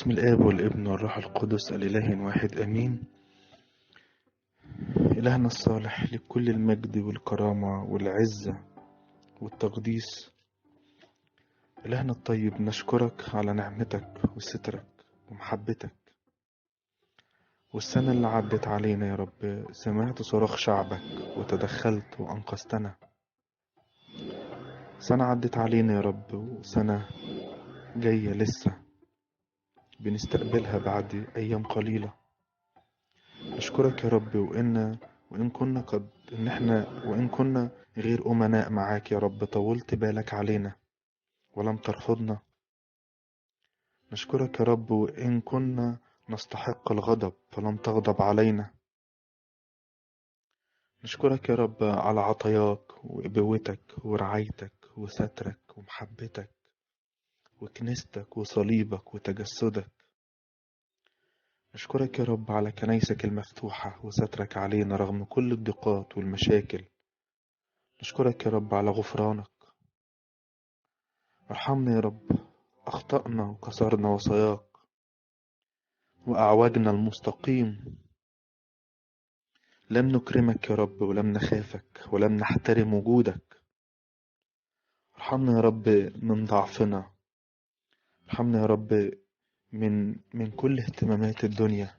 باسم الآب والابن والروح القدس الإله واحد آمين. إلهنا الصالح لكل المجد والكرامة والعزة والتقديس. إلهنا الطيب، نشكرك على نعمتك وسترك ومحبتك. والسنة اللي عدت علينا يا رب سمعت صراخ شعبك وتدخلت وأنقذتنا. سنة عدت علينا يا رب، وسنة جاية لسه بنستقبلها بعد أيام قليلة. نشكرك يا رب، وإن كنا غير أمناء معاك يا رب، طولت بالك علينا ولم ترفضنا. نشكرك يا رب، وإن كنا نستحق الغضب فلم تغضب علينا. نشكرك يا رب على عطاياك وإبوتك ورعايتك وسترك ومحبتك وكنيستك وصليبك وتجسدك. نشكرك يا رب على كنايسك المفتوحة وسترك علينا رغم كل الضيقات والمشاكل. نشكرك يا رب على غفرانك. ارحمنا يا رب، أخطأنا وكسرنا وصاياك وأعوجنا المستقيم. لم نكرمك يا رب ولم نخافك ولم نحترم وجودك. ارحمنا يا رب من ضعفنا. ارحمنا يا رب من كل اهتمامات الدنيا.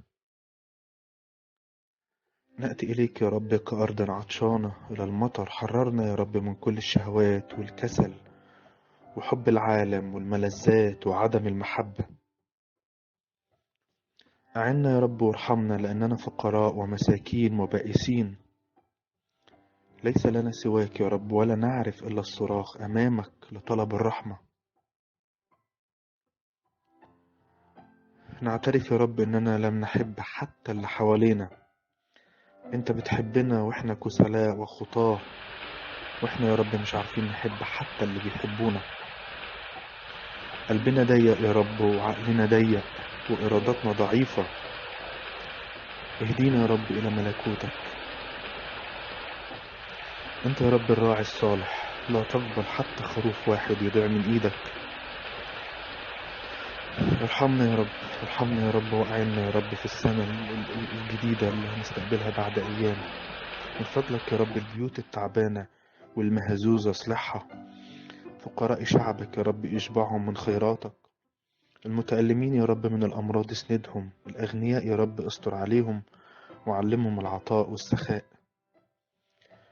نأتي إليك يا رب كأرض عطشانة إلى المطر. حررنا يا رب من كل الشهوات والكسل وحب العالم والملذات وعدم المحبة. أعنا يا رب وارحمنا، لأننا فقراء ومساكين وبائسين. ليس لنا سواك يا رب، ولا نعرف إلا الصراخ أمامك لطلب الرحمة. نعترف يا رب إننا لم نحب حتى اللي حوالينا. أنت بتحبنا وإحنا كسلاء وخطاة، وإحنا يا رب مش عارفين نحب حتى اللي بيحبونا. قلبنا ضيق يا رب، وعقلنا ضيق، وإرادتنا ضعيفة. اهدينا يا رب إلى ملكوتك. أنت يا رب الراعي الصالح، لا تقبل حتى خروف واحد يضيع من إيدك. ارحمنا يا رب، ارحمنا يا رب، وأعنا يا رب في السنة الجديدة اللي هنستقبلها بعد أيام. من فضلك يا رب البيوت التعبانة والمهزوزة اصلحها. فقراء شعبك يا رب اشبعهم من خيراتك. المتألمين يا رب من الأمراض اسندهم. الأغنياء يا رب استر عليهم وعلمهم العطاء والسخاء.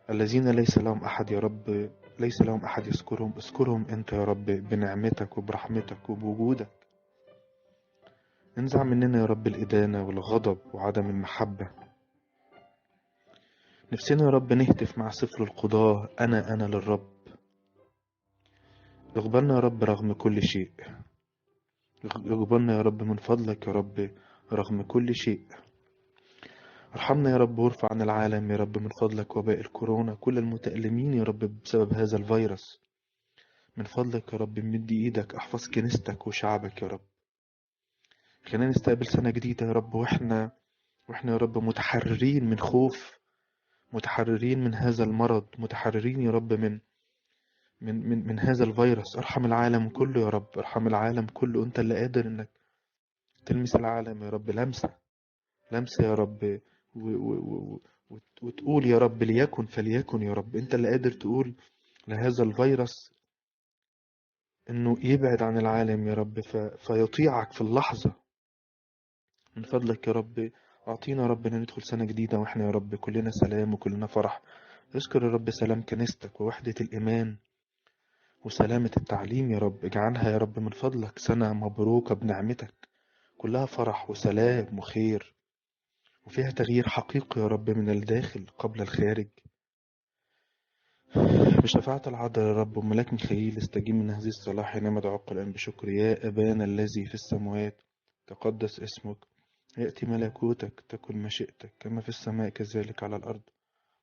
الذين ليس لهم أحد يذكرهم، اذكرهم أنت يا رب بنعمتك وبرحمتك وبوجودك. انزع مننا يا رب الإدانة والغضب وعدم المحبة. نفسنا يا رب نهتف مع سفر القضاة: أنا للرب. اقبلنا يا رب رغم كل شيء. اقبلنا يا رب من فضلك يا رب رغم كل شيء. ارحمنا يا رب وارفع عن العالم يا رب من فضلك وباء الكورونا. كل المتألمين يا رب بسبب هذا الفيروس، من فضلك يا رب مد ايدك، احفظ كنيستك وشعبك يا رب. خلينا نستقبل سنة جديدة يا رب واحنا يا رب متحررين من خوف، متحررين من هذا المرض، متحررين يا رب من هذا الفيروس. ارحم العالم كله يا رب، ارحم العالم كله. انت اللي قادر انك تلمس العالم يا رب لمسة يا رب، وتقول يا رب ليكن فليكن يا رب. انت اللي قادر تقول لهذا الفيروس انه يبعد عن العالم يا رب، فيطيعك في اللحظة. من فضلك يا رب اعطينا يا رب ان ندخل سنة جديدة واحنا يا رب كلنا سلام وكلنا فرح. اذكر يا رب سلام كنيستك ووحدة الإيمان وسلامة التعليم يا رب. اجعلها يا رب من فضلك سنة مبروكة بنعمتك، كلها فرح وسلام وخير، وفيها تغيير حقيقي يا رب من الداخل قبل الخارج. بشفاعة العذراء يا رب وملاك ميخائيل استجيب من هذه الصلاة حينما دعوك الآن بشكر: يا أبانا الذي في السماوات تقدس اسمك، يأتي ملكوتك، تكن مشيئتك كما في السماء كذلك على الأرض.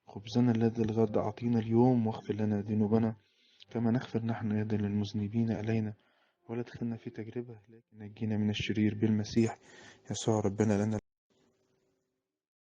خبزنا الذي الغد أعطينا اليوم، واغفر لنا ذنوبنا كما نغفر نحن أيضا للمذنبين إلينا، ولا تدخلنا في تجربة لكن نجينا من الشرير بالمسيح يسوع ربنا لنا.